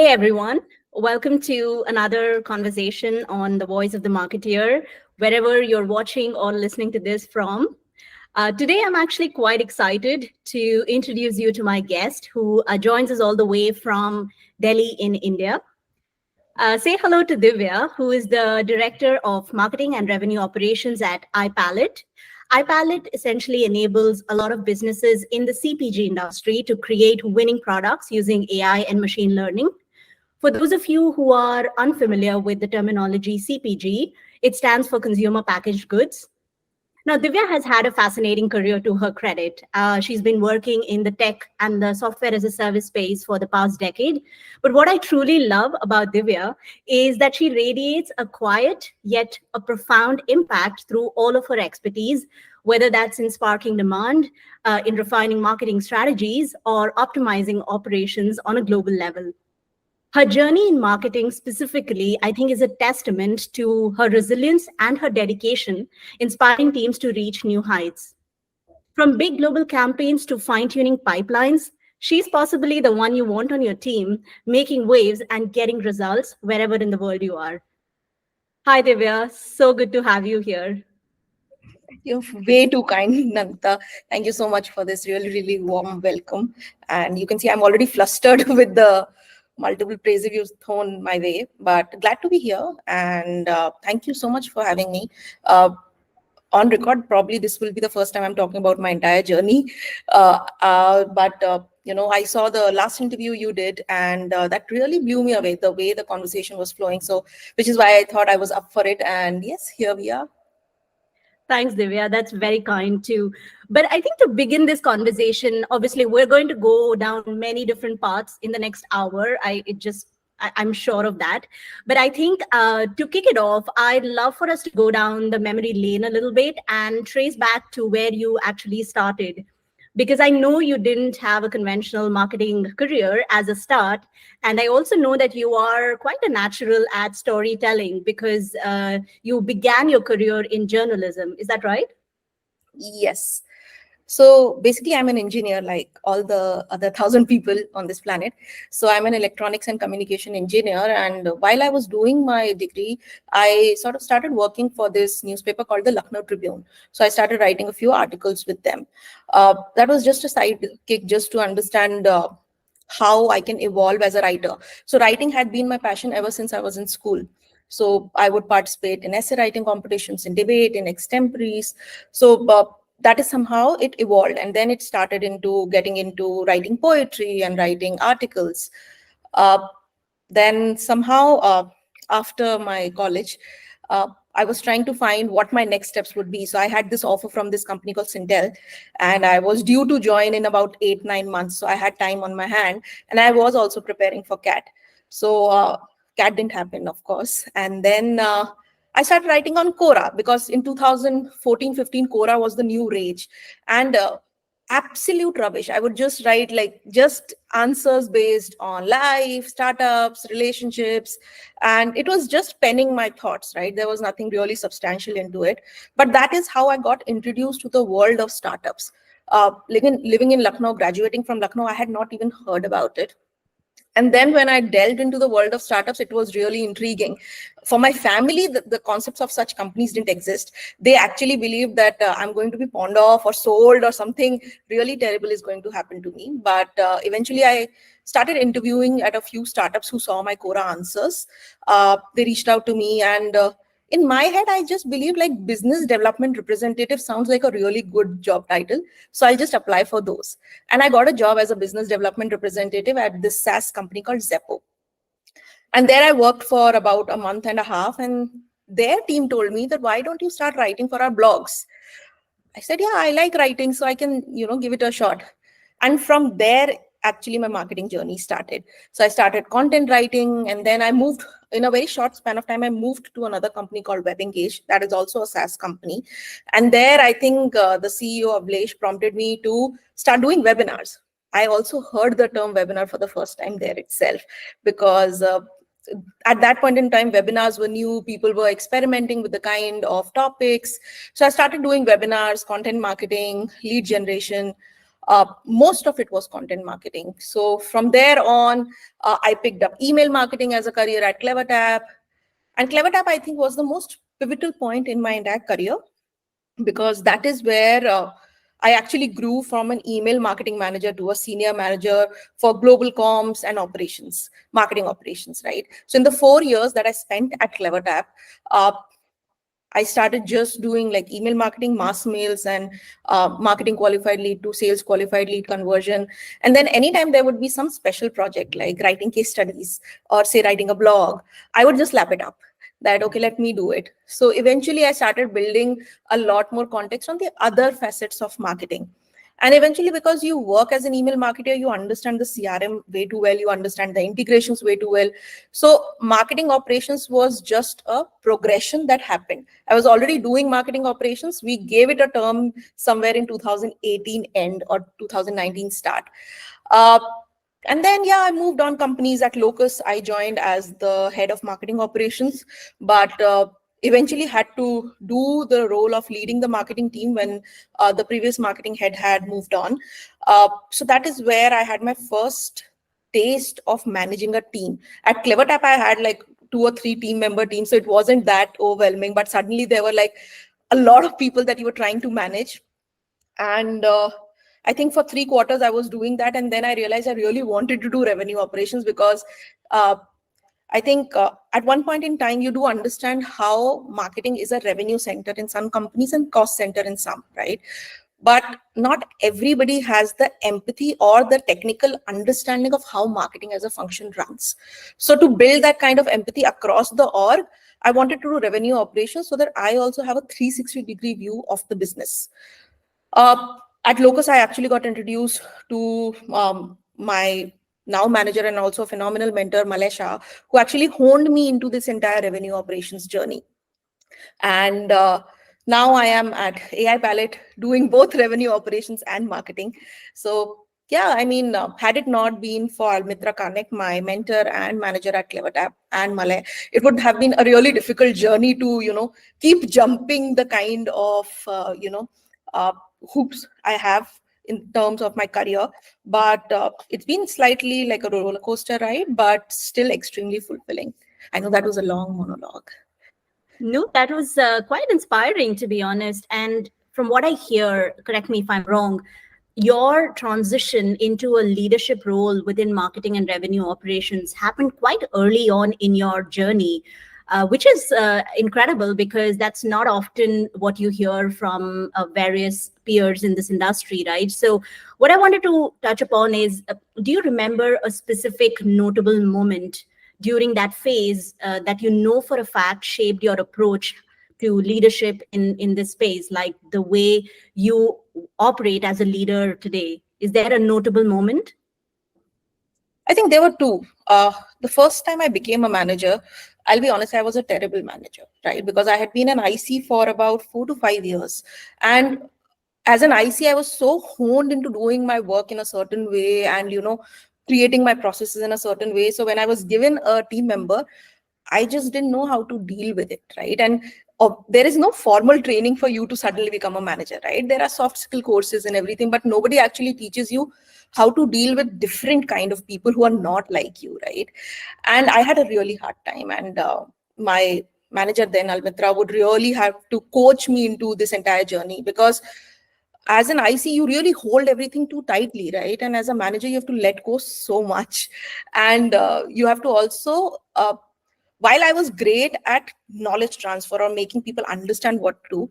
Hey everyone, welcome to another conversation on the voice of the marketeer, wherever you're watching or listening to this from. Today, I'm actually quite excited to introduce you to my guest who joins us all the way from Delhi in India. Say hello to Divya, who is the Director of Marketing and Revenue Operations at iPalette. iPalette essentially enables a lot of businesses in the CPG industry to create winning products using AI and machine learning. For those of you who are unfamiliar with the terminology CPG, it stands for Consumer Packaged Goods. Now, Divya has had a fascinating career to her credit. She's been working in the tech and the software as a service space for the past decade. But what I truly love about Divya is that she radiates a quiet yet a profound impact through all of her expertise, whether that's in sparking demand, in refining marketing strategies, or optimizing operations on a global level. Her journey in marketing specifically, I think, is a testament to her resilience and her dedication, inspiring teams to reach new heights. From big global campaigns to fine tuning pipelines, she's possibly the one you want on your team, making waves and getting results wherever in the world you are. Hi, Divya. So good to have you here. You're way too kind, Nanta. Thank you so much for this really warm welcome. And you can see I'm already flustered with the multiple praises you've thrown my way, but glad to be here. And thank you so much for having me. On record, probably this will be the first time I'm talking about my entire journey. But I saw the last interview you did, and that really blew me away, the way the conversation was flowing. So, which is why I thought I was up for it. And yes, here we are. Thanks, Divya. That's very kind too. But I think to begin this conversation, obviously, we're going to go down many different paths in the next hour. I'm sure of that. But I think to kick it off, I'd love for us to go down the memory lane a little bit and trace back to where you actually started. Because I know you didn't have a conventional marketing career as a start. And I also know that you are quite a natural at storytelling because you began your career in journalism. Is that right? Yes. So basically, I'm an engineer like all the other 1,000 people on this planet. So I'm an electronics and communication engineer. And while I was doing my degree, I sort of started working for this newspaper called the Lucknow Tribune. So I started writing a few articles with them. That was just a side kick just to understand how I can evolve as a writer. So writing had been my passion ever since I was in school. So I would participate in essay writing competitions, in debate, in extemporaries. So that is somehow it evolved, and then it started into getting into writing poetry and writing articles. Uh, then somehow after my college, I was trying to find what my next steps would be. So I had this offer from this company called Sintel, and I was due to join in about 8-9 months. So I had time on my hand, and I was also preparing for CAT. So CAT didn't happen, of course. And then I started writing on Quora because in 2014-15, Quora was the new rage. And absolute rubbish. I would just write like just answers based on life, startups, relationships. And it was just penning my thoughts, right? There was nothing really substantial into it. But that is how I got introduced to the world of startups. Living in Lucknow, graduating from Lucknow, I had not even heard about it. And then when I delved into the world of startups, it was really intriguing. For my family, the concepts of such companies didn't exist. They actually believed that I'm going to be pawned off or sold or something really terrible is going to happen to me. But eventually I started interviewing at a few startups who saw my Quora answers. They reached out to me, and in my head, I just believe like business development representative sounds like a really good job title. So I'll just apply for those. And I got a job as a business development representative at this SaaS company called Zeppo. And there I worked for about a month and a half. And their team told me that, why don't you start writing for our blogs? I said, yeah, I like writing, so I can, give it a shot. And from there, actually, my marketing journey started. So I started content writing, and then I moved in a very short span of time. I moved to another company called WebEngage. That is also a SaaS company. And there, I think the CEO of Blaze prompted me to start doing webinars. I also heard the term webinar for the first time there itself, because at that point in time, webinars were new. People were experimenting with the kind of topics. So I started doing webinars, content marketing, lead generation. Most of it was content marketing. So from there on, I picked up email marketing as a career at CleverTap. And CleverTap, I think, was the most pivotal point in my entire career, because that is where I actually grew from an email marketing manager to a senior manager for global comms and operations, marketing operations, right? So in the 4 years that I spent at CleverTap, uh, I started just doing like email marketing, mass mails, and marketing qualified lead to sales qualified lead conversion. And then anytime there would be some special project like writing case studies or say writing a blog, I would just lap it up that, okay, let me do it. So eventually I started building a lot more context on the other facets of marketing. And eventually, because you work as an email marketer, you understand the CRM way too well, you understand the integrations way too well. So marketing operations was just a progression that happened. I was already doing marketing operations. We gave it a term somewhere in 2018 end or 2019 start. Uh, and then, yeah, I moved on companies. At Locus, I joined as the head of marketing operations, but eventually had to do the role of leading the marketing team when the previous marketing head had moved on. So that is where I had my first taste of managing a team. At CleverTap, I had like 2 or 3 team member teams, so it wasn't that overwhelming, but suddenly there were like a lot of people that you were trying to manage. And I think for 3 quarters I was doing that, and then I realized I really wanted to do revenue operations, because I think at one point in time you do understand how marketing is a revenue center in some companies and cost center in some, right? But not everybody has the empathy or the technical understanding of how marketing as a function runs. So to build that kind of empathy across the org, I wanted to do revenue operations so that I also have a 360-degree view of the business. At Locus, I actually got introduced to my now manager and also phenomenal mentor, Malesha, who actually honed me into this entire revenue operations journey. And now I am at AI Palette doing both revenue operations and marketing. So yeah, I mean, had it not been for Almitra Kanek, my mentor and manager at CleverTap, and Malay, it would have been a really difficult journey to, keep jumping the kind of, uh, hoops I have in terms of my career. But it's been slightly like a roller coaster ride, but still extremely fulfilling. I know that was a long monologue. No, that was quite inspiring, to be honest. And from what I hear, correct me if I'm wrong, your transition into a leadership role within marketing and revenue operations happened quite early on in your journey, which is incredible, because that's not often what you hear from various peers in this industry, right? So what I wanted to touch upon is, do you remember a specific notable moment during that phase that you know for a fact shaped your approach to leadership in this space, like the way you operate as a leader today? Is there a notable moment? I think there were two. The first time I became a manager, I'll be honest, I was a terrible manager, right? Because I had been an IC for about 4 to 5 years. And as an IC, I was so honed into doing my work in a certain way and, creating my processes in a certain way. So when I was given a team member, I just didn't know how to deal with it, right? And there is no formal training for you to suddenly become a manager, right? There are soft skill courses and everything, but nobody actually teaches you how to deal with different kind of people who are not like you, right? And I had a really hard time, and my manager then, Almitra, would really have to coach me into this entire journey, because as an IC, you really hold everything too tightly, right? And as a manager, you have to let go so much. And you have to also, while I was great at knowledge transfer or making people understand what to do,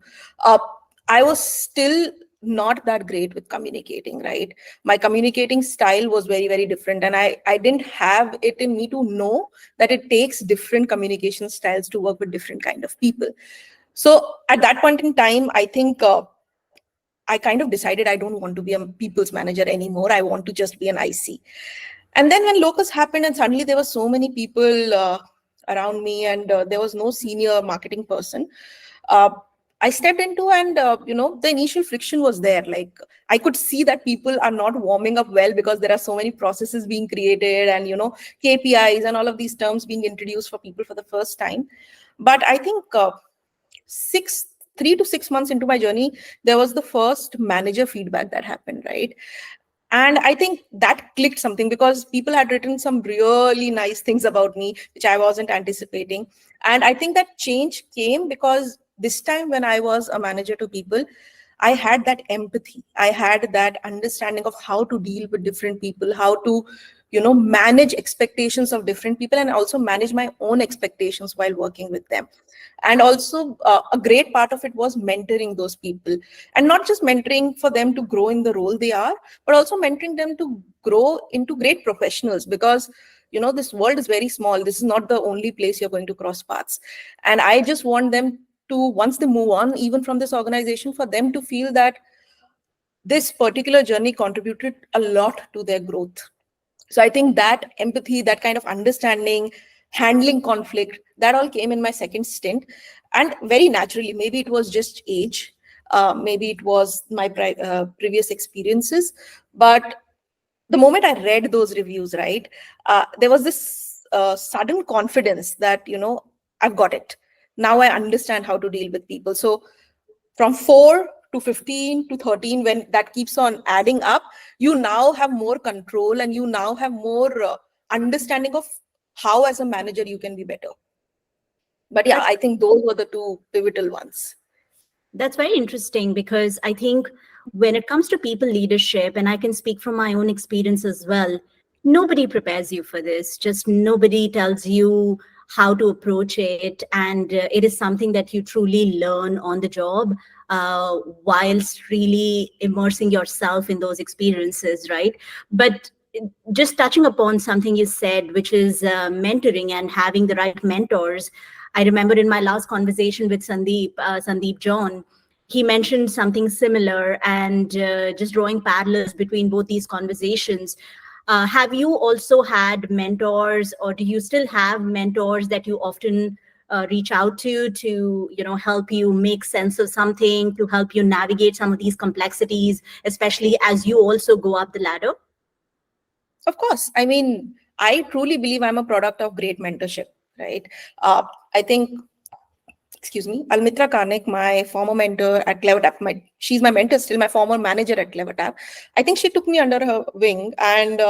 I was still not that great with communicating, right? My communicating style was very, very different. And I didn't have it in me to know that it takes different communication styles to work with different kind of people. So at that point in time, I think I kind of decided I don't want to be a people's manager anymore. I want to just be an IC. And then when Locus happened, and suddenly there were so many people around me, and there was no senior marketing person, uh, I stepped into, and the initial friction was there. Like, I could see that people are not warming up well, because there are so many processes being created, and KPIs and all of these terms being introduced for people for the first time. But I think 6th 3 to 6 months into my journey, there was the first manager feedback that happened, right? And I think that clicked something, because people had written some really nice things about me, which I wasn't anticipating. And I think that change came because this time when I was a manager to people, I had that empathy. I had that understanding of how to deal with different people, how to, manage expectations of different people, and also manage my own expectations while working with them. And also, a great part of it was mentoring those people, and not just mentoring for them to grow in the role they are, but also mentoring them to grow into great professionals, because this world is very small. This is not the only place you're going to cross paths. And I just want them to, once they move on even from this organization, for them to feel that this particular journey contributed a lot to their growth. So I think that empathy, that kind of understanding, handling conflict, that all came in my second stint. And very naturally, maybe it was just age, maybe it was my previous experiences. But the moment I read those reviews, right, there was this sudden confidence that, I've got it. Now I understand how to deal with people. So from 4 to 15 to 13, when that keeps on adding up, you now have more control, and you now have more understanding of how as a manager you can be better. But yeah, That's I think those were the two pivotal ones. That's very interesting, because I think when it comes to people leadership, and I can speak from my own experience as well, nobody prepares you for this. Just nobody tells you how to approach it. And it is something that you truly learn on the job, whilst really immersing yourself in those experiences, right? But just touching upon something you said, which is mentoring and having the right mentors. I remember in my last conversation with Sandeep John, he mentioned something similar, and just drawing parallels between both these conversations. Have you also had mentors, or do you still have mentors that you often reach out to help you make sense of something, to help you navigate some of these complexities, especially as you also go up the ladder? Of course. I mean, I truly believe I'm a product of great mentorship, right? I think, excuse me, Almitra Karnik, my former mentor at CleverTap, she's my mentor still, my former manager at CleverTap. I think she took me under her wing, and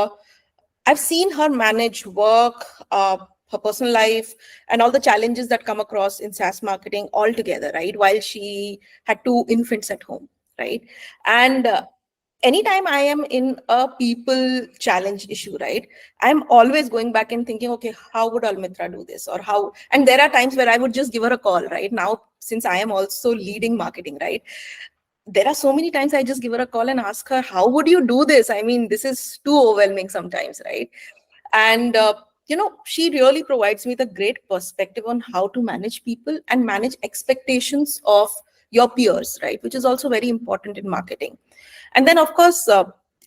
I've seen her manage work, her personal life, and all the challenges that come across in SaaS marketing all together, right? While she had two infants at home, right? And anytime I am in a people challenge issue, right, I'm always going back and thinking, okay, how would Almitra do this? Or how? And there are times where I would just give her a call, right? Now, since I am also leading marketing, right, there are so many times I just give her a call and ask her, how would you do this? I mean, this is too overwhelming sometimes, right? And she really provides me the great perspective on how to manage people and manage expectations of your peers, right, which is also very important in marketing. And then, of course,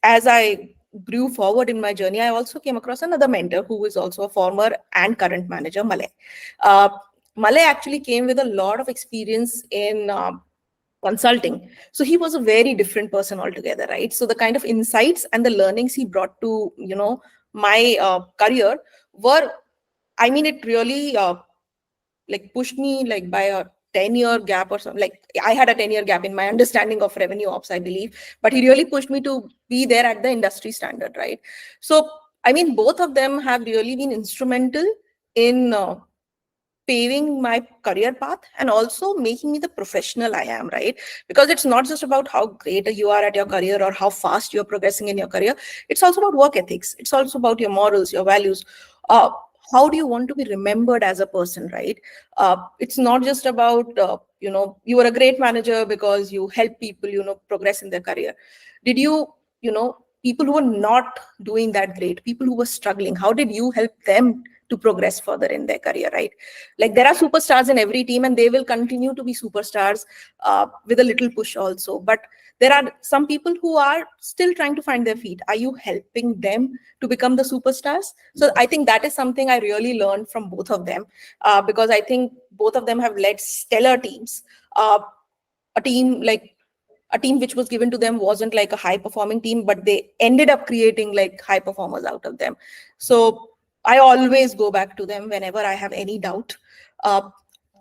as I grew forward in my journey, I also came across another mentor who is also a former and current manager, Malay. uh, Malay actually came with a lot of experience in consulting. So he was a very different person altogether, right? So the kind of insights and the learnings he brought to, my career were, I mean, it really like pushed me like by a 10-year gap or something. Like I had a 10-year gap in my understanding of revenue ops, I believe, but he really pushed me to be there at the industry standard, right? So, I mean, both of them have really been instrumental in paving my career path and also making me the professional I am, right? Because it's not just about how great you are at your career or how fast you're progressing in your career. It's also about work ethics. It's also about your morals, your values. Uh, how do you want to be remembered as a person, right? It's not just about, you were a great manager because you help people, progress in their career. Did you, people who were not doing that great, people who were struggling, how did you help them to progress further in their career, right? Like there are superstars in every team and they will continue to be superstars with a little push also. But there are some people who are still trying to find their feet. Are you helping them to become the superstars? So I think that is something I really learned from both of them, because I think both of them have led stellar teams. A team like a team which was given to them wasn't like a high performing team, but they ended up creating like high performers out of them. So I always go back to them whenever I have any doubt. Uh,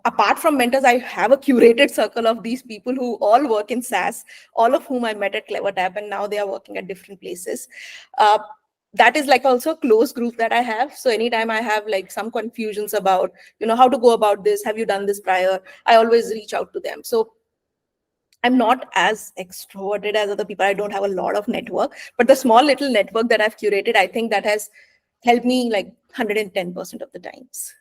apart from mentors, I have a curated circle of these people who all work in SaaS, all of whom I met at CleverTap, and now they are working at different places. Uh, that is like also a close group that I have. So anytime I have like some confusions about, how to go about this, have you done this prior, I always reach out to them. So I'm not as extroverted as other people. I don't have a lot of network, but the small little network that I've curated, I think that has helped me like 110% of the times.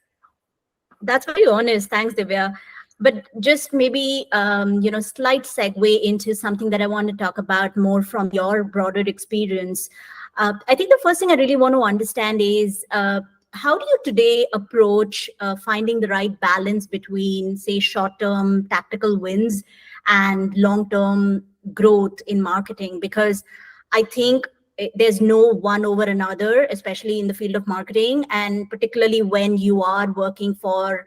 That's very honest. Thanks, Divya. But just maybe, slight segue into something that I want to talk about more from your broader experience. I think the first thing I really want to understand is how do you today approach finding the right balance between, say, short-term tactical wins and long-term growth in marketing? Because I think there's no one over another, especially in the field of marketing, and particularly when you are working for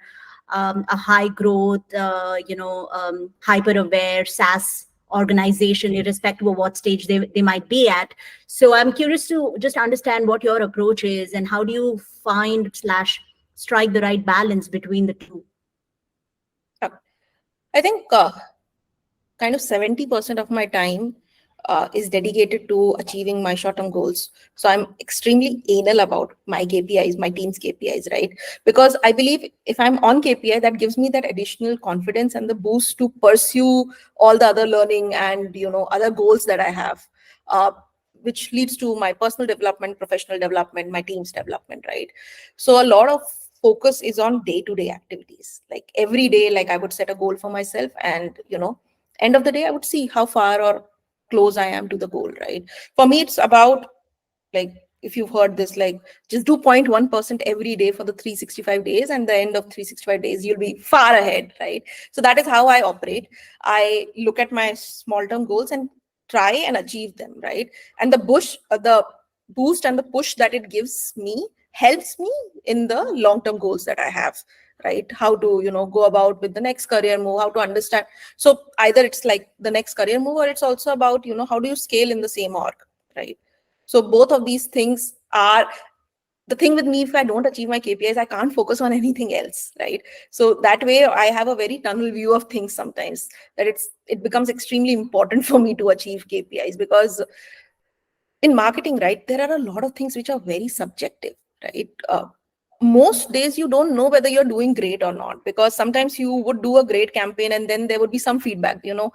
a high growth, hyper aware SaaS organization, irrespective of what stage they might be at. So I'm curious to just understand what your approach is and how do you find slash strike the right balance between the two? I think kind of 70% of my time is dedicated to achieving my short-term goals. So I'm extremely anal about my KPIs, my team's KPIs, right? Because I believe if I'm on KPI, that gives me that additional confidence and the boost to pursue all the other learning and other goals that I have, which leads to my personal development, professional development, my team's development, right? So a lot of focus is on day-to-day activities. Like every day, like I would set a goal for myself, and end of the day, I would see how far or close I am to the goal, right? For me, it's about, like, if you've heard this, like, just do 0.1% every day for the 365 days, and the end of 365 days, you'll be far ahead, right? So that is how I operate. I look at my small term goals and try and achieve them, right? And the boost and the push that it gives me helps me in the long term goals that I have, right? How to go about with the next career move, how to understand. So either it's like the next career move, or it's also about how do you scale in the same org, right? So both of these things are the thing with me. If I don't achieve my KPIs, I can't focus on anything else, right? So that way I have a very tunnel view of things sometimes, that it becomes extremely important for me to achieve KPIs, because in marketing, right, there are a lot of things which are very subjective, right? Most days you don't know whether you're doing great or not, because sometimes you would do a great campaign and then there would be some feedback, no,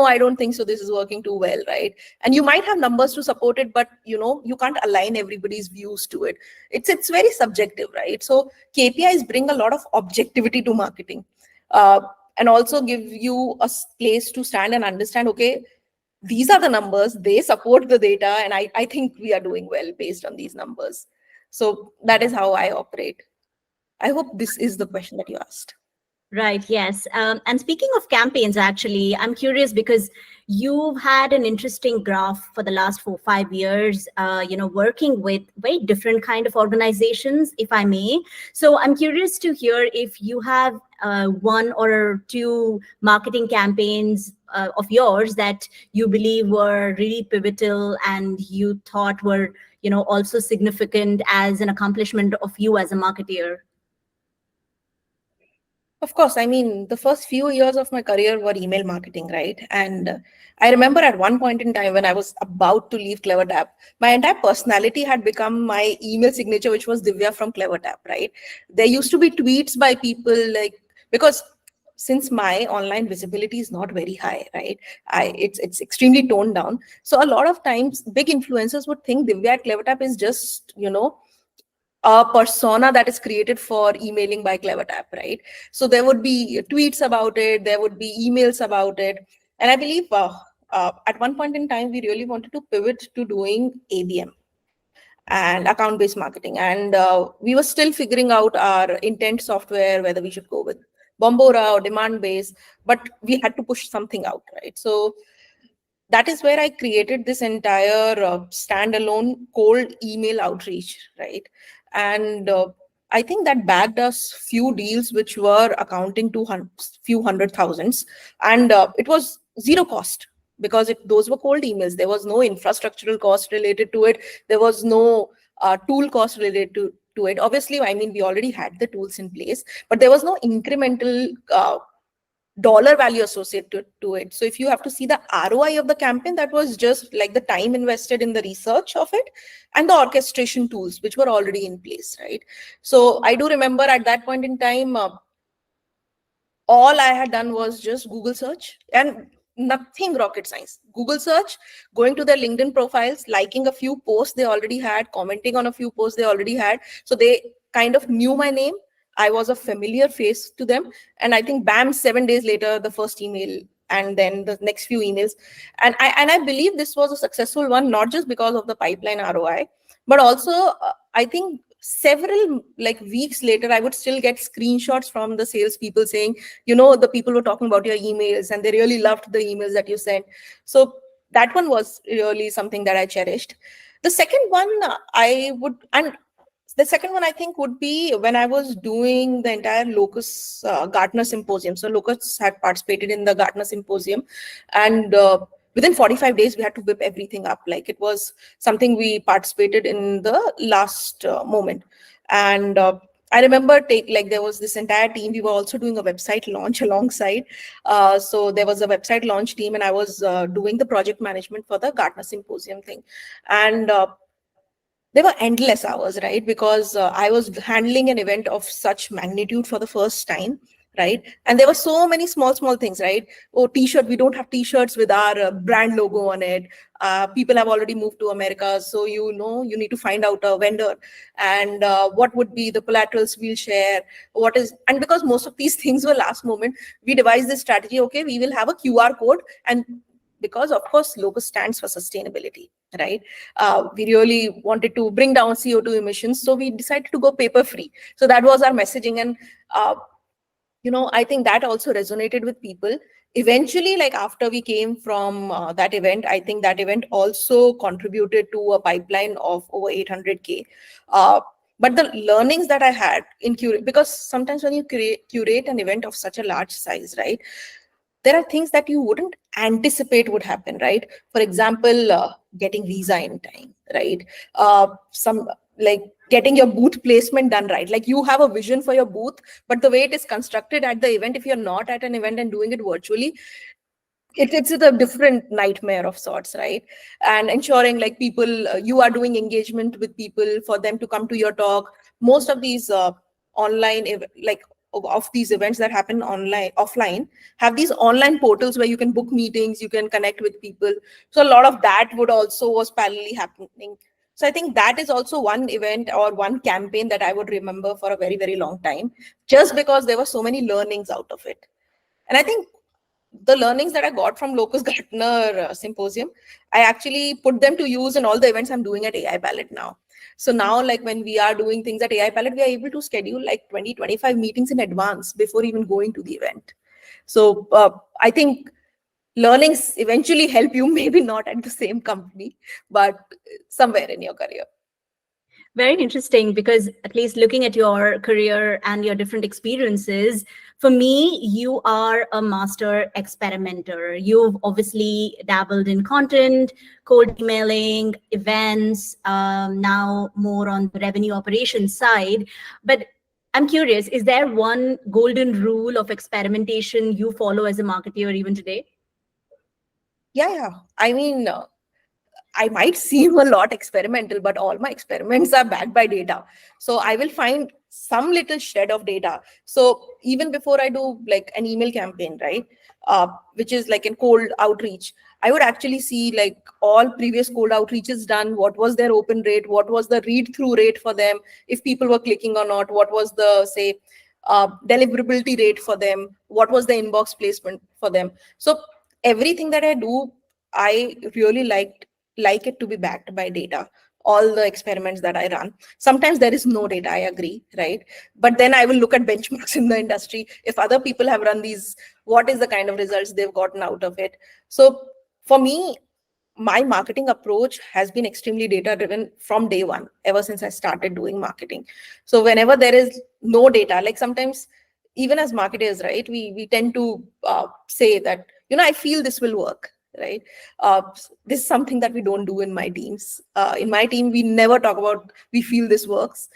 I don't think so, this is working too well, right? And you might have numbers to support it, but you can't align everybody's views to it. It's very subjective, right? So KPIs bring a lot of objectivity to marketing, and also give you a place to stand and understand, okay, these are the numbers, they support the data, and I think we are doing well based on these numbers. So that is how I operate. I hope this is the question that you asked. Right, yes. And speaking of campaigns, actually, I'm curious because you've had an interesting graph for the last 4 5 years, working with very different kind of organizations, if I may. So I'm curious to hear if you have one or two marketing campaigns of yours that you believe were really pivotal and you thought were, also significant as an accomplishment of you as a marketeer. Of course, I mean, the first few years of my career were email marketing, right? And I remember at one point in time when I was about to leave CleverTap, my entire personality had become my email signature, which was Divya from CleverTap, right? There used to be tweets by people like, because since my online visibility is not very high, right? It's extremely toned down. So a lot of times big influencers would think Divya at CleverTap is just, a persona that is created for emailing by CleverTap, right? So there would be tweets about it, there would be emails about it. And I believe at one point in time, we really wanted to pivot to doing ABM and account-based marketing. And we were still figuring out our intent software, whether we should go with Bombora or demand-based, but we had to push something out, right? So that is where I created this entire standalone cold email outreach, right? And I think that bagged us few deals which were accounting to few hundred thousands, and it was zero cost, because those were cold emails. There was no infrastructural cost related to it. There was no tool cost related to it. Obviously, I mean, we already had the tools in place, but there was no incremental dollar value associated to it. So if you have to see the ROI of the campaign, that was just like the time invested in the research of it and the orchestration tools, which were already in place, right? So I do remember at that point in time, all I had done was just Google search and nothing rocket science. Google search, going to their LinkedIn profiles, liking a few posts they already had, commenting on a few posts they already had. So they kind of knew my name. I was a familiar face to them. And I think bam, 7 days later, the first email and then the next few emails. And I believe this was a successful one, not just because of the pipeline ROI, but also I think several like weeks later, I would still get screenshots from the salespeople saying, the people were talking about your emails and they really loved the emails that you sent. So that one was really something that I cherished. The second one the second one I think would be when I was doing the entire Locus Gartner Symposium. So Locus had participated in the Gartner Symposium, and within 45 days, we had to whip everything up. Like it was something we participated in the last moment. And I remember there was this entire team. We were also doing a website launch alongside. So there was a website launch team, and I was doing the project management for the Gartner Symposium thing. And there were endless hours, right? Because I was handling an event of such magnitude for the first time, right? And there were so many small things, right? Oh, t-shirt, we don't have t-shirts with our brand logo on it. People have already moved to America, so you need to find out a vendor, and what would be the collaterals we'll share, and because most of these things were last moment, we devised this strategy. Okay, we will have a QR code, and because of course Locus stands for sustainability, right? We really wanted to bring down CO2 emissions, so we decided to go paper free. So that was our messaging, and I think that also resonated with people. Eventually, like after we came from that event, I think that event also contributed to a pipeline of over 800K. But the learnings that I had in curate, because sometimes when you curate an event of such a large size, right, there are things that you wouldn't anticipate would happen, right? For example, getting visa in time, right? Some like getting your booth placement done right. Like you have a vision for your booth, but the way it is constructed at the event, if you're not at an event and doing it virtually, it's a different nightmare of sorts, right? And ensuring like people, you are doing engagement with people for them to come to your talk. Most of these online, like of these events that happen offline, have these online portals where you can book meetings, you can connect with people. So a lot of that was parallelly happening. So I think that is also one event or one campaign that I would remember for a very, very long time, just because there were so many learnings out of it. And I think the learnings that I got from Locus Gartner Symposium, I actually put them to use in all the events I'm doing at AI Palette now. So now, like when we are doing things at AI Palette, we are able to schedule like 20, 25 meetings in advance before even going to the event. So I think learnings eventually help you, maybe not at the same company, but somewhere in your career. Very interesting, because at least looking at your career and your different experiences, for me, you are a master experimenter. You've obviously dabbled in content, cold emailing, events, now more on the revenue operations side. But I'm curious, is there one golden rule of experimentation you follow as a marketeer even today? Yeah. I mean, I might seem a lot experimental, but all my experiments are backed by data. So I will find some little shred of data. So even before I do like an email campaign, right, which is like a cold outreach, I would actually see like all previous cold outreaches done. What was their open rate? What was the read through rate for them? If people were clicking or not? What was the, say, deliverability rate for them? What was the inbox placement for them? So everything that I do, I really like it to be backed by data. All the experiments that I run, sometimes there is no data, I agree, right? But then I will look at benchmarks in the industry. If other people have run these, what is the kind of results they've gotten out of it? So for me, my marketing approach has been extremely data driven from day one, ever since I started doing marketing. So whenever there is no data, like sometimes even as marketers, right, we tend to say that, I feel this will work, right? This is something that we don't do in my teams. In my team, we never talk about we feel this works.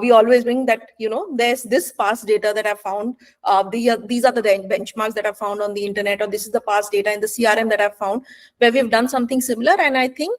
We always bring that, there's this past data that I found. These are the benchmarks that I found on the internet, or this is the past data in the CRM that I found where we've done something similar. And I think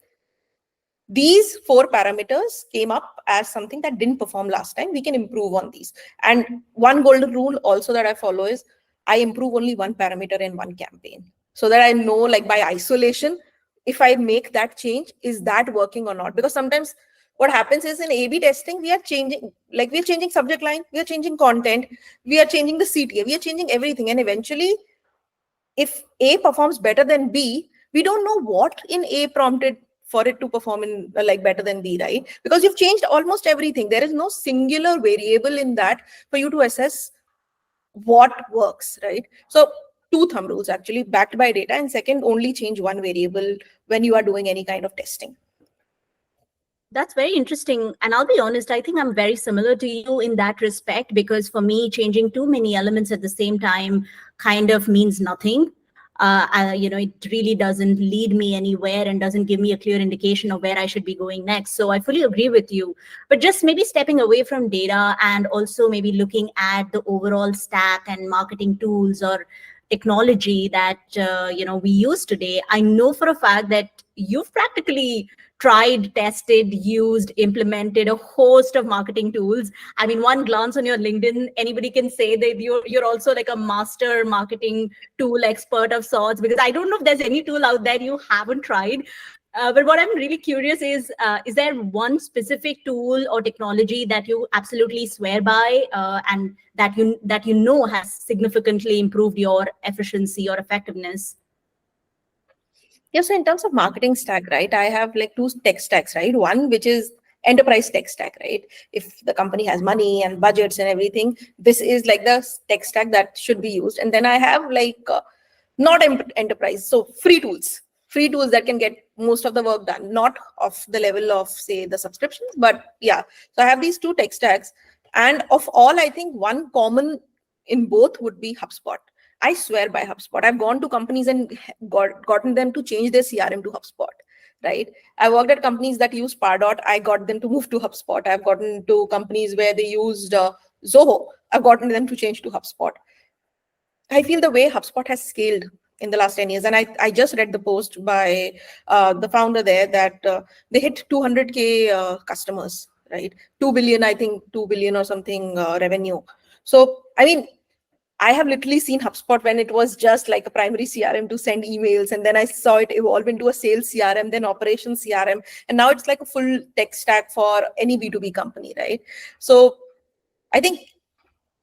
these 4 parameters came up as something that didn't perform last time. We can improve on these. And one golden rule also that I follow is I improve only 1 parameter in one campaign, so that I know, like, by isolation, if I make that change, is that working or not? Because sometimes what happens is in A/B testing, we are changing subject line, we are changing content, we are changing the CTA, we are changing everything. And eventually, if A performs better than B, we don't know what in A prompted for it to perform in better than B, right? Because you've changed almost everything. There is no singular variable in that for you to assess what works, right? So 2 thumb rules actually, backed by data, and second, only change one variable when you are doing any kind of testing. That's very interesting. And I'll be honest, I think I'm very similar to you in that respect, because for me, changing too many elements at the same time kind of means nothing. It really doesn't lead me anywhere and doesn't give me a clear indication of where I should be going next. So I fully agree with you. But just maybe stepping away from data and also maybe looking at the overall stack and marketing tools or technology that we use today, I know for a fact that you've practically tried, tested, used, implemented a host of marketing tools. I mean, one glance on your LinkedIn, anybody can say that you're also like a master marketing tool expert of sorts, because I don't know if there's any tool out there you haven't tried. But what I'm really curious is there one specific tool or technology that you absolutely swear by, and that you know has significantly improved your efficiency or effectiveness? Yeah, so in terms of marketing stack, right, I have like 2 tech stacks, right? One, which is enterprise tech stack, right? If the company has money and budgets and everything, this is like the tech stack that should be used. And then I have not enterprise, so free tools that can get most of the work done, not of the level of, say, the subscriptions, but yeah. So I have these 2 tech stacks, and of all, I think one common in both would be HubSpot. I swear by HubSpot. I've gone to companies and gotten them to change their CRM to HubSpot, right? I worked at companies that use Pardot. I got them to move to HubSpot. I've gotten to companies where they used Zoho. I've gotten them to change to HubSpot. I feel the way HubSpot has scaled in the last 10 years, and I just read the post by the founder there that they hit 200K customers, right? 2 billion, I think 2 billion or something revenue. So, I mean, I have literally seen HubSpot when it was just like a primary CRM to send emails. And then I saw it evolve into a sales CRM, then operations CRM. And now it's like a full tech stack for any B2B company, right? So I think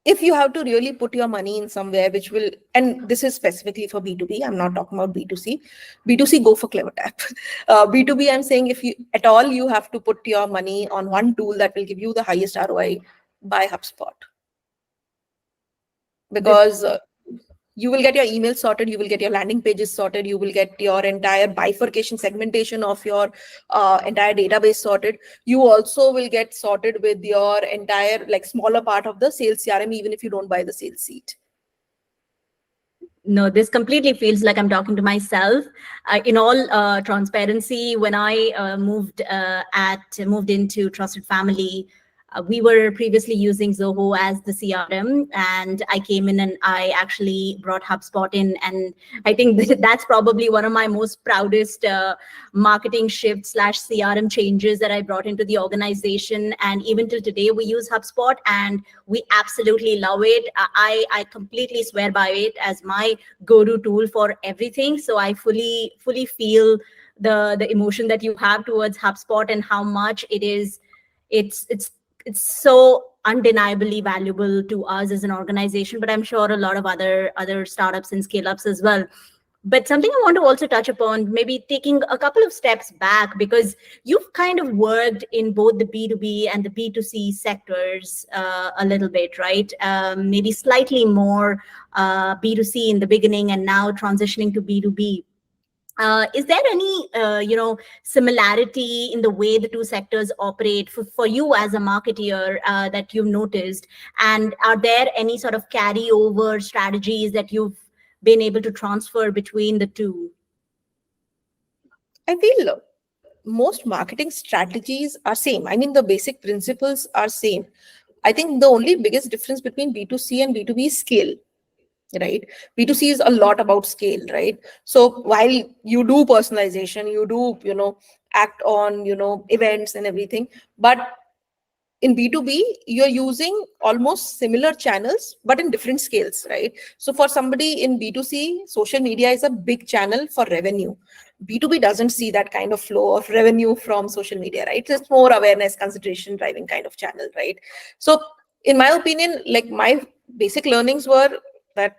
if you have to really put your money in somewhere which will, and this is specifically for B2B, I'm not talking about B2C. B2C, go for CleverTap. B2B, I'm saying if you at all, you have to put your money on one tool that will give you the highest ROI, buy HubSpot. Because you will get your email sorted, you will get your landing pages sorted, you will get your entire bifurcation segmentation of your entire database sorted. You also will get sorted with your entire smaller part of the sales CRM, even if you don't buy the sales seat. No, this completely feels like I'm talking to myself. In all transparency, when I moved into Trusted Family, we were previously using Zoho as the CRM, and I came in and I actually brought HubSpot in. And I think that's probably one of my most proudest marketing shift / CRM changes that I brought into the organization. And even till today, we use HubSpot and we absolutely love it. I completely swear by it as my go-to tool for everything. So I fully feel the emotion that you have towards HubSpot and how much it's so undeniably valuable to us as an organization, but I'm sure a lot of other startups and scale-ups as well. But something I want to also touch upon, maybe taking a couple of steps back, because you've kind of worked in both the B2B and the B2C sectors a little bit, right? Maybe slightly more B2C in the beginning and now transitioning to B2B. Is there any similarity in the way the two sectors operate for you as a marketeer that you've noticed? And are there any sort of carryover strategies that you've been able to transfer between the two? I feel most marketing strategies are same. I mean, the basic principles are same. I think the only biggest difference between B2C and B2B is scale, right? B2C is a lot about scale, right? So while you do personalization, you do, act on, events and everything, but in B2B, you're using almost similar channels, but in different scales, right? So for somebody in B2C, social media is a big channel for revenue. B2B doesn't see that kind of flow of revenue from social media, right? It's more awareness, consideration driving kind of channel, right? So in my opinion, like my basic learnings were that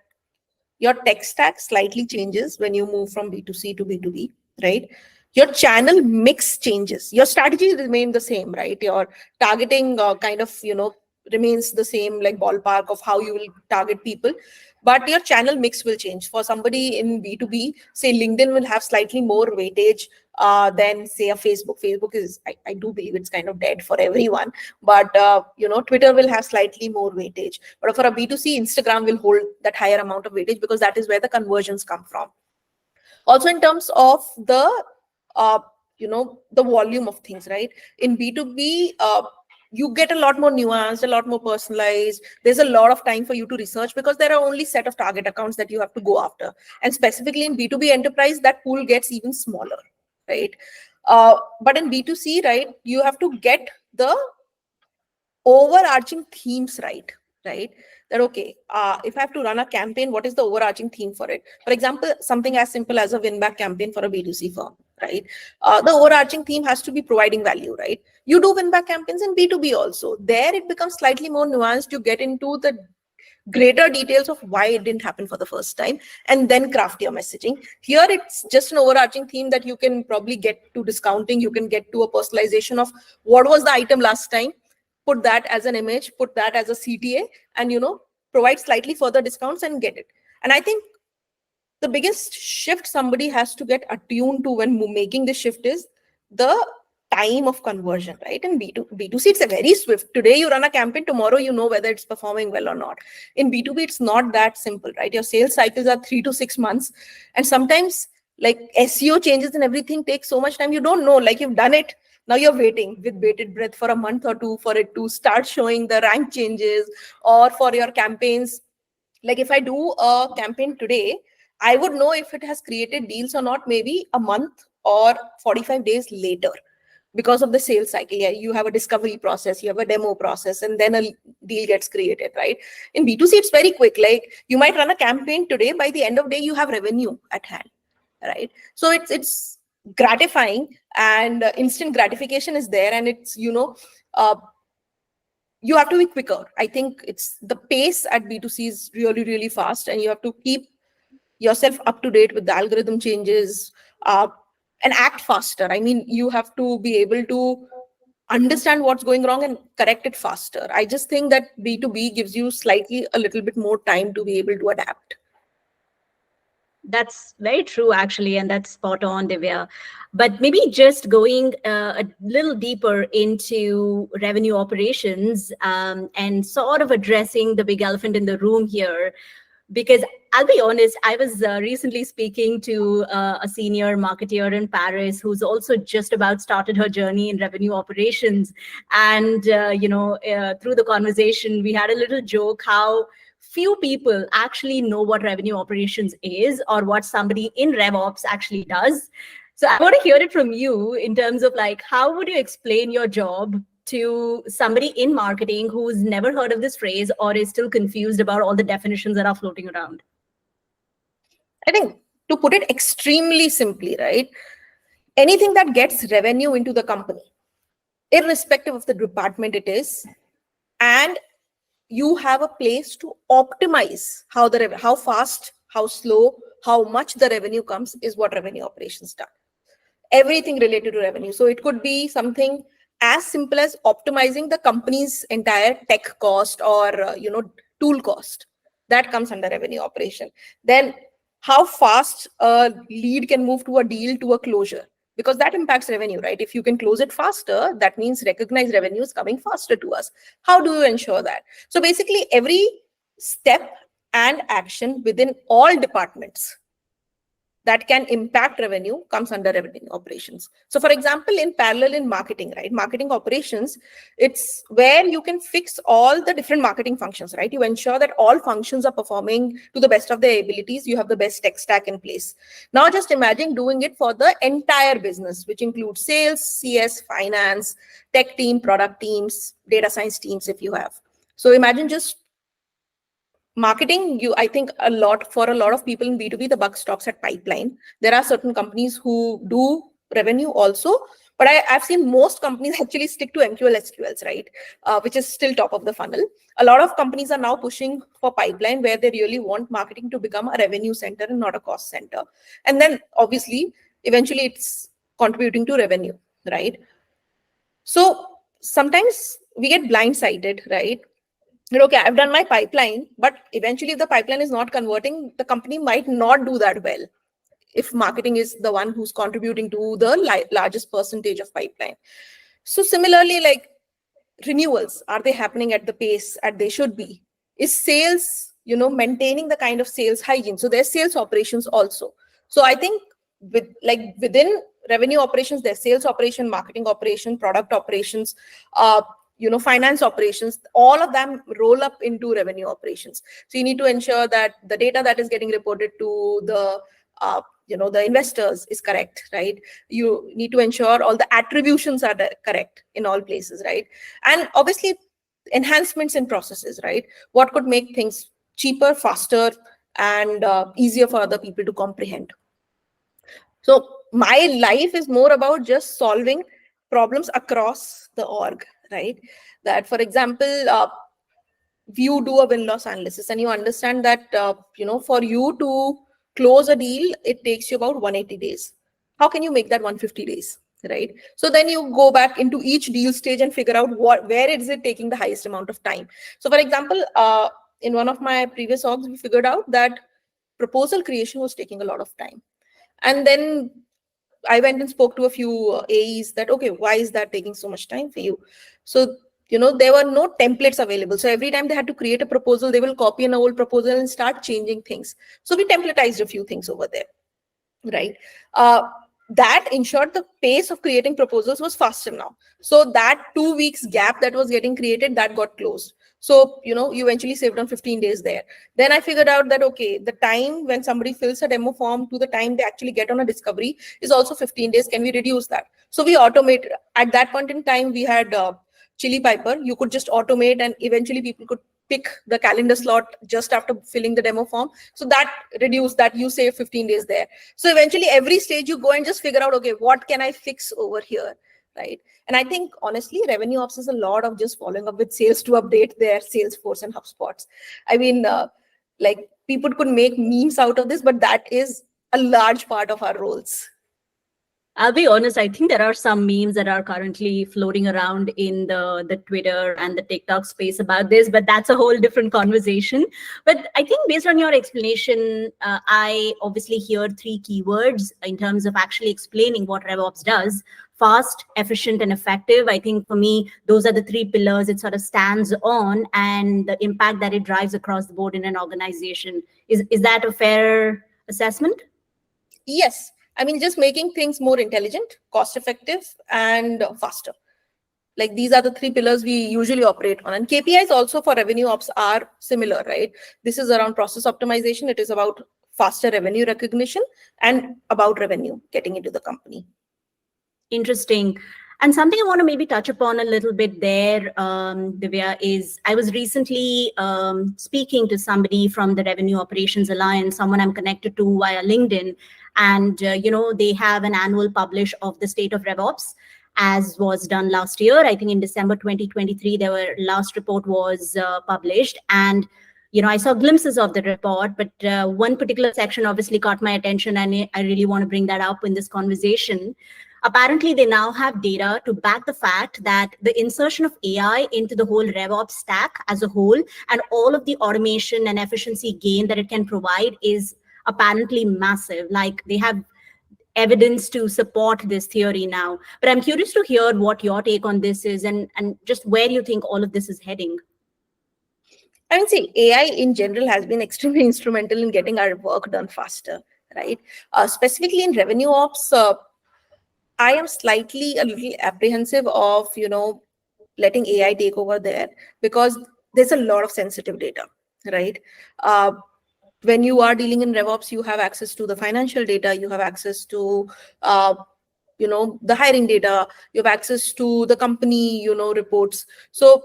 your tech stack slightly changes when you move from B2C to B2B, right? Your channel mix changes. Your strategy remain the same, right? Your targeting kind of, remains the same, like ballpark of how you will target people, but your channel mix will change. For somebody in B2B, say LinkedIn will have slightly more weightage than say a Facebook. Facebook is, I do believe it's kind of dead for everyone, but Twitter will have slightly more weightage. But for a B2C, Instagram will hold that higher amount of weightage because that is where the conversions come from. Also in terms of uh, the volume of things, right? In B2B, you get a lot more nuanced, a lot more personalized. There's a lot of time for you to research because there are only set of target accounts that you have to go after. And specifically in B2B enterprise, that pool gets even smaller, right? But in B2C, right, you have to get the overarching themes right? That okay, if I have to run a campaign, what is the overarching theme for it? For example, something as simple as a win back campaign for a B2C firm, right? The overarching theme has to be providing value, right? You do win back campaigns in B2B also. There it becomes slightly more nuanced. You get into the greater details of why it didn't happen for the first time and then craft your messaging. Here it's just an overarching theme that you can probably get to discounting, you can get to a personalization of what was the item last time, put that as an image, put that as a CTA, and provide slightly further discounts and get it. And I think the biggest shift somebody has to get attuned to when making the shift is the time of conversion, right? And B2C, it's a very swift. Today you run a campaign, tomorrow you know whether it's performing well or not. In B2B, it's not that simple, right? Your sales cycles are 3 to 6 months. And sometimes like SEO changes and everything takes so much time. You don't know, like you've done it. Now you're waiting with bated breath for a month or two for it to start showing the rank changes, or for your campaigns. Like if I do a campaign today, I would know if it has created deals or not, maybe a month or 45 days later because of the sales cycle. Yeah, you have a discovery process, you have a demo process, and then a deal gets created, right? In B2C, it's very quick. Like you might run a campaign today, by the end of the day, you have revenue at hand, right? So it's gratifying, and instant gratification is there, and it's, uh, you have to be quicker. I think it's the pace at B2C is really, really fast, and you have to keep yourself up to date with the algorithm changes, uh, and act faster. I mean, you have to be able to understand what's going wrong and correct it faster. I just think that B2B gives you slightly a little bit more time to be able to adapt. That's very true, actually, and that's spot on, Divya. But maybe just going a little deeper into revenue operations, and sort of addressing the big elephant in the room here, because I'll be honest, I was recently speaking to a senior marketeer in Paris who's also just about started her journey in revenue operations. And, through the conversation, we had a little joke how few people actually know what revenue operations is or what somebody in RevOps actually does. So I want to hear it from you in terms of like, how would you explain your job to somebody in marketing who's never heard of this phrase or is still confused about all the definitions that are floating around? I think to put it extremely simply, right? Anything that gets revenue into the company, irrespective of the department it is, and you have a place to optimize how fast, how slow, how much the revenue comes, is what revenue operations does. Everything related to revenue. So it could be something as simple as optimizing the company's entire tech cost, or tool cost. That comes under revenue operation. Then how fast a lead can move to a deal, to a closure, because that impacts revenue, right? If you can close it faster, that means recognized revenue is coming faster to us. How do you ensure that? So basically every step and action within all departments that can impact revenue comes under revenue operations. So for example, in parallel in marketing, right? Marketing operations, it's where you can fix all the different marketing functions, right? You ensure that all functions are performing to the best of their abilities. You have the best tech stack in place. Now just imagine doing it for the entire business, which includes sales, CS, finance, tech team, product teams, data science teams if you have. So imagine just marketing, I think for a lot of people in B2B, the buck stops at pipeline. There are certain companies who do revenue also, but I've seen most companies actually stick to MQL SQLs, right? Which is still top of the funnel. A lot of companies are now pushing for pipeline where they really want marketing to become a revenue center and not a cost center. And then obviously, eventually it's contributing to revenue, right? So sometimes we get blindsided, right? Okay, I've done my pipeline, but eventually if the pipeline is not converting, the company might not do that well if marketing is the one who's contributing to the largest percentage of pipeline. So similarly, like renewals, are they happening at the pace at they should be? Is sales, maintaining the kind of sales hygiene? So there's sales operations also. So I think within revenue operations, there's sales operation, marketing operation, product operations, finance operations, all of them roll up into revenue operations. So you need to ensure that the data that is getting reported to the investors is correct, right? You need to ensure all the attributions are correct in all places, right? And obviously enhancements in processes, right? What could make things cheaper, faster, and easier for other people to comprehend. So my life is more about just solving problems across the org, right? That, for example, you do a win-loss analysis and you understand that, for you to close a deal, it takes you about 180 days. How can you make that 150 days, right? So then you go back into each deal stage and figure out where is it taking the highest amount of time. So for example, in one of my previous orgs, we figured out that proposal creation was taking a lot of time. And then I went and spoke to a few AEs that, okay, why is that taking so much time for you? So, there were no templates available. So every time they had to create a proposal, they will copy an old proposal and start changing things. So we templatized a few things over there, right? That ensured the pace of creating proposals was faster now. So that 2 weeks gap that was getting created, that got closed. So, you eventually saved on 15 days there. Then I figured out that, okay, the time when somebody fills a demo form to the time they actually get on a discovery is also 15 days. Can we reduce that? So we automated. At that point in time, we had Chili Piper. You could just automate and eventually people could pick the calendar slot just after filling the demo form. So that reduced that, you save 15 days there. So eventually every stage you go and just figure out, okay, what can I fix over here, right? And I think honestly, revenue ops is a lot of just following up with sales to update their Salesforce and HubSpots. I mean, people could make memes out of this, but that is a large part of our roles. I'll be honest, I think there are some memes that are currently floating around in the Twitter and the TikTok space about this, but that's a whole different conversation. But I think based on your explanation, I obviously hear 3 keywords in terms of actually explaining what RevOps does: fast, efficient, and effective. I think for me, those are the 3 pillars it sort of stands on, and the impact that it drives across the board in an organization. Is that a fair assessment? Yes. I mean, just making things more intelligent, cost-effective, and faster. Like these are the 3 pillars we usually operate on. And KPIs also for revenue ops are similar, right? This is around process optimization. It is about faster revenue recognition and about revenue getting into the company. Interesting. And something I want to maybe touch upon a little bit there, Divya, is I was recently speaking to somebody from the Revenue Operations Alliance, someone I'm connected to via LinkedIn. And, they have an annual publish of the state of RevOps, as was done last year. I think in December 2023, their last report was published. And, I saw glimpses of the report, but one particular section obviously caught my attention, and I really want to bring that up in this conversation. Apparently, they now have data to back the fact that the insertion of AI into the whole RevOps stack as a whole and all of the automation and efficiency gain that it can provide is apparently massive. Like they have evidence to support this theory now. But I'm curious to hear what your take on this is and just where you think all of this is heading. I mean, see, AI in general has been extremely instrumental in getting our work done faster, right? Specifically in revenue ops, I am slightly a little apprehensive of, letting AI take over there, because there's a lot of sensitive data, right? Uh, when you are dealing in RevOps, you have access to the financial data, you have access to, the hiring data, you have access to the company, reports. So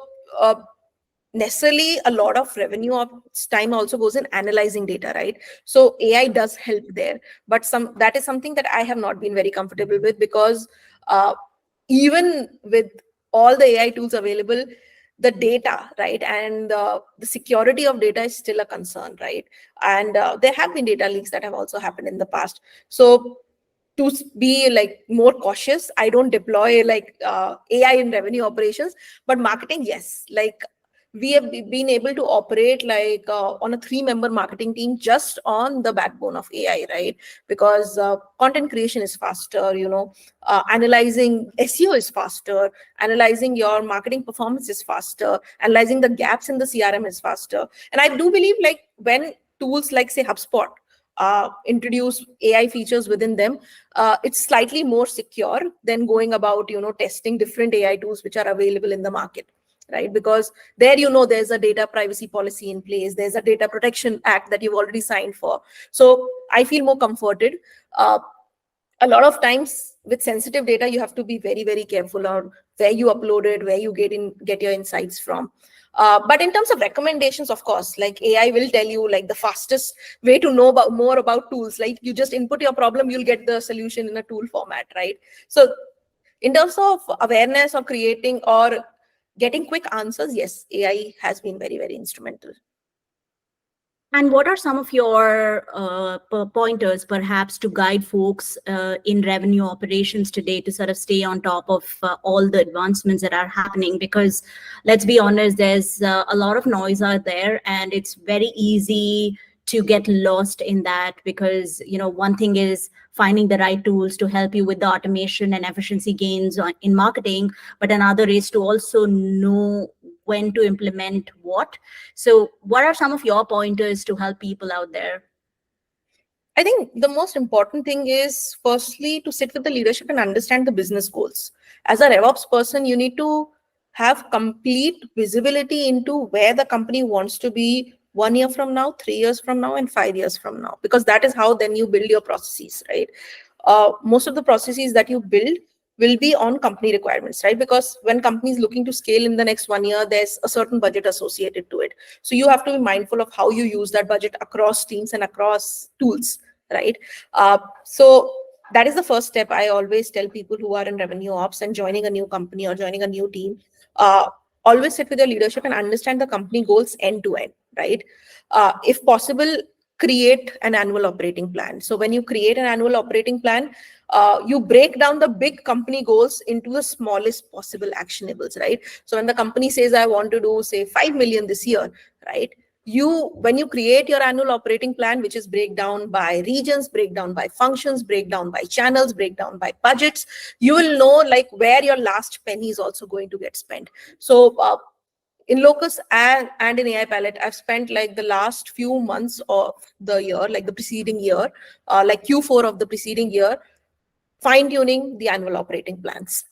necessarily a lot of revenue ops time also goes in analyzing data, right? So AI does help there, but that is something that I have not been very comfortable with, because uh, even with all the AI tools available, the data, right, and the security of data is still a concern, right? And there have been data leaks that have also happened in the past. So to be like more cautious, I don't deploy like AI in revenue operations, but marketing, yes. Like we have been able to operate like on a 3-member marketing team just on the backbone of AI, right? Because content creation is faster, analyzing SEO is faster, analyzing your marketing performance is faster, analyzing the gaps in the CRM is faster. And I do believe like when tools like say HubSpot introduce AI features within them, it's slightly more secure than going about, testing different AI tools which are available in the market, right? Because there, there's a data privacy policy in place, there's a data protection act that you've already signed for. So I feel more comforted. Uh, a lot of times with sensitive data, you have to be very, very careful on where you upload it, where you get your insights from. But in terms of recommendations, of course, like AI will tell you like the fastest way to know about more about tools. Like you just input your problem, you'll get the solution in a tool format, right? So in terms of awareness or creating or getting quick answers, yes, AI has been very, very instrumental. And what are some of your pointers, perhaps, to guide folks in revenue operations today to sort of stay on top of all the advancements that are happening? Because let's be honest, there's a lot of noise out there, and it's very easy to get lost in that, because one thing is finding the right tools to help you with the automation and efficiency gains in marketing, but another is to also know when to implement what. So what are some of your pointers to help people out there? I think the most important thing is firstly to sit with the leadership and understand the business goals. As a RevOps person, you need to have complete visibility into where the company wants to be 1 year from now, 3 years from now, and 5 years from now, because that is how then you build your processes, right? Most of the processes that you build will be on company requirements, right? Because when companies looking to scale in the next 1 year, there's a certain budget associated to it. So you have to be mindful of how you use that budget across teams and across tools, right? So that is the first step I always tell people who are in revenue ops and joining a new company or joining a new team. Uh, Always sit with your leadership and understand the company goals end to end, right? If possible, create an annual operating plan. So when you create an annual operating plan, you break down the big company goals into the smallest possible actionables, right? So when the company says, I want to do, say, 5 million this year, right? When you create your annual operating plan, which is breakdown by regions, breakdown by functions, breakdown by channels, breakdown by budgets, you will know like where your last penny is also going to get spent. So in Locus and in AI Palette, I've spent like the last few months of the year, like the preceding year, like Q4 of the preceding year, fine-tuning the annual operating plans,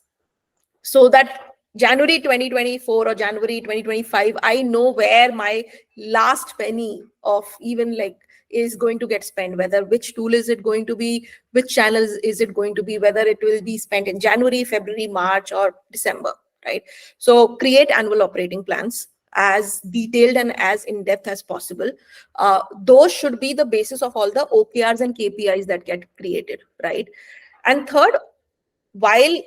so that January 2024 or January 2025, I know where my last penny of even like is going to get spent, whether which tool is it going to be, which channels is it going to be, whether it will be spent in January, February, March, or December, right? So create annual operating plans as detailed and as in-depth as possible. Those should be the basis of all the OKRs and KPIs that get created, right? And third, while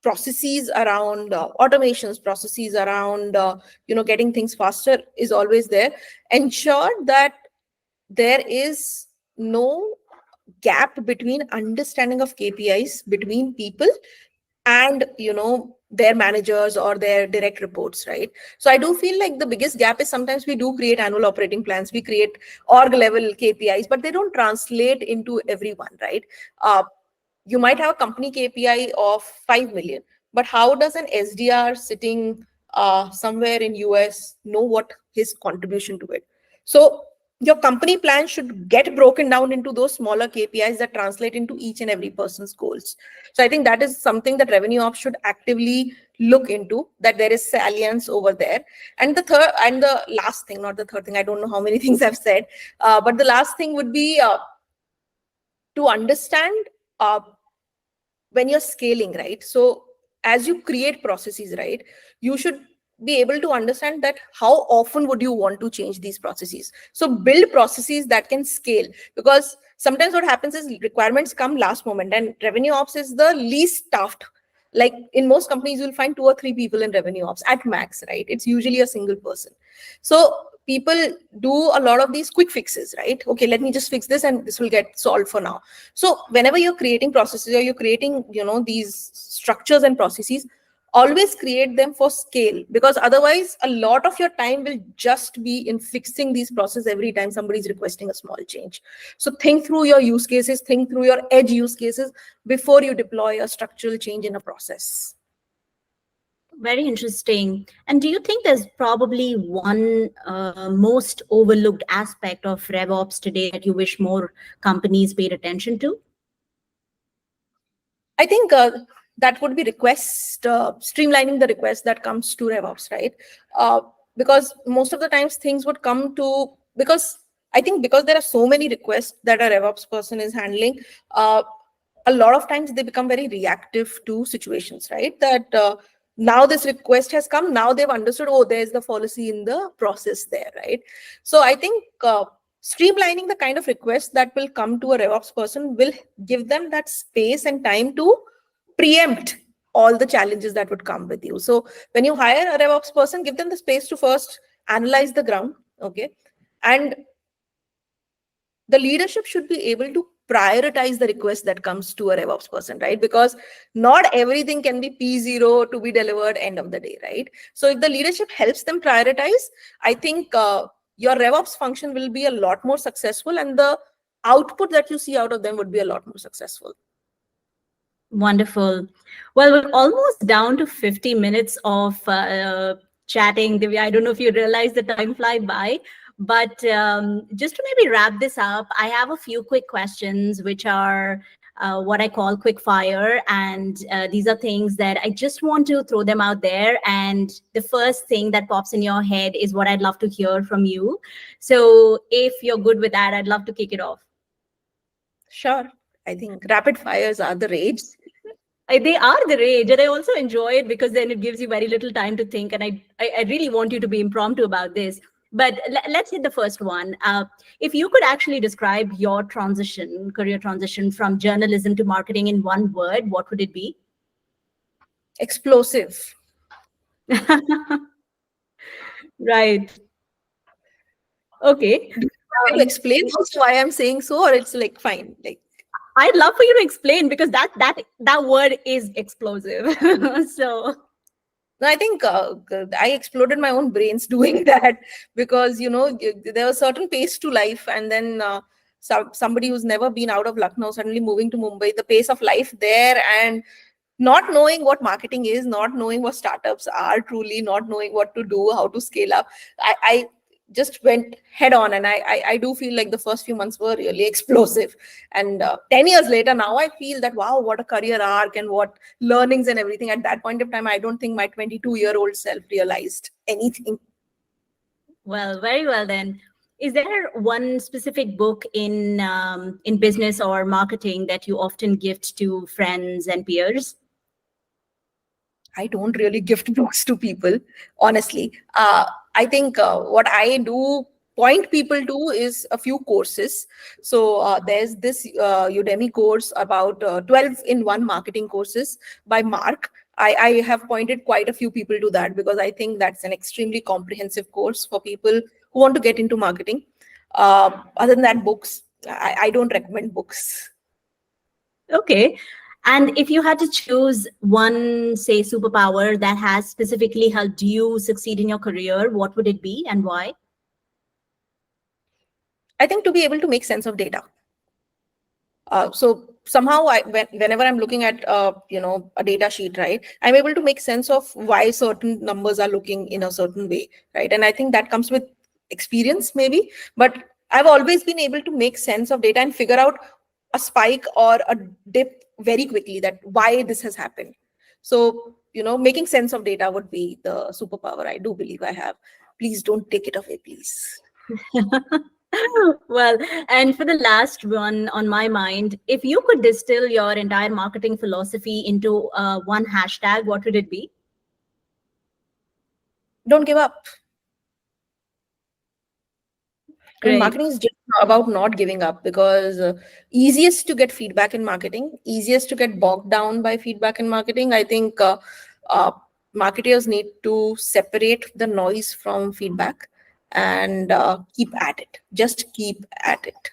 processes around automations, processes around getting things faster is always there, ensure that there is no gap between understanding of KPIs between people and their managers or their direct reports, right? So I do feel like the biggest gap is sometimes we do create annual operating plans, we create org level KPIs, but they don't translate into everyone, right? You might have a company KPI of 5 million, but how does an SDR sitting somewhere in US know what his contribution to it? So your company plan should get broken down into those smaller KPIs that translate into each and every person's goals. So I think that is something that revenue ops should actively look into, that there is salience over there. And the last thing, not the third thing, I don't know how many things I've said, but the last thing would be to understand uh, when you're scaling, right? So as you create processes, right, you should be able to understand that how often would you want to change these processes. So build processes that can scale, because sometimes what happens is requirements come last moment, and revenue ops is the least staffed. Like in most companies, you'll find 2 or 3 people in revenue ops at max, right? It's usually a single person. So people do a lot of these quick fixes, right? Okay, let me just fix this and this will get solved for now. So whenever you're creating processes, or you're creating, these structures and processes, always create them for scale, because otherwise a lot of your time will just be in fixing these processes every time somebody's requesting a small change. So think through your use cases, think through your edge use cases before you deploy a structural change in a process. Very interesting. And do you think there's probably one most overlooked aspect of RevOps today that you wish more companies paid attention to? I think that would be streamlining the request that comes to RevOps, right? Because most of the times things would come to, because I think because there are so many requests that a RevOps person is handling, a lot of times they become very reactive to situations, right? That now this request has come, now they've understood, oh, there's the policy in the process there, right? So I think streamlining the kind of requests that will come to a RevOps person will give them that space and time to preempt all the challenges that would come with you. So when you hire a RevOps person, give them the space to first analyze the ground, okay? And the leadership should be able to prioritize the request that comes to a RevOps person, right? Because not everything can be P0 to be delivered end of the day, right? So if the leadership helps them prioritize, I think your RevOps function will be a lot more successful, and the output that you see out of them would be a lot more successful. Wonderful. Well, we're almost down to 50 minutes of chatting, Divya. I don't know if you realize the time fly by, but just to maybe wrap this up, I have a few quick questions, which are what I call quick fire. And these are things that I just want to throw them out there. And the first thing that pops in your head is what I'd love to hear from you. So if you're good with that, I'd love to kick it off. Sure. I think rapid fires are the rage. They are the rage, and I also enjoy it because then it gives you very little time to think. And I really want you to be impromptu about this. But let's hit the first one. If you could actually describe your career transition from journalism to marketing in one word, what would it be? Explosive. Right. Okay. Do you want me to explain also why I'm saying so, or it's like fine? Like, I'd love for you to explain, because that word is explosive. So no, I think I exploded my own brains doing that, because there was certain pace to life, and then somebody who's never been out of Lucknow suddenly moving to Mumbai, the pace of life there, and not knowing what marketing is, not knowing what startups are truly, not knowing what to do, how to scale up. I just went head on, and I do feel like the first few months were really explosive. And 10 years later, now I feel that, wow, what a career arc and what learnings and everything. At that point of time, I don't think my 22-year-old self realized anything. well, very well then. Is there one specific book in business or marketing that you often gift to friends and peers? I don't really gift books to people, honestly. I think what I do point people to is a few courses. So there's this Udemy course about 12-in-1 marketing courses by Mark. I have pointed quite a few people to that, because I think that's an extremely comprehensive course for people who want to get into marketing. Other than that, books, I don't recommend books. Okay. And if you had to choose one, say, superpower that has specifically helped you succeed in your career, what would it be and why? I think to be able to make sense of data. So somehow, whenever I'm looking at a data sheet, right, I'm able to make sense of why certain numbers are looking in a certain way, right? And I think that comes with experience, maybe, but I've always been able to make sense of data and figure out a spike or a dip very quickly, that why this has happened. So, making sense of data would be the superpower I do believe I have. Please don't take it away, please. Well, and for the last one on my mind, if you could distill your entire marketing philosophy into one hashtag, what would it be? Don't give up. I mean, Great. marketing is just about not giving up, because easiest to get feedback in marketing, easiest to get bogged down by feedback in marketing. I think uh, marketers need to separate the noise from feedback and keep at it. Just keep at it.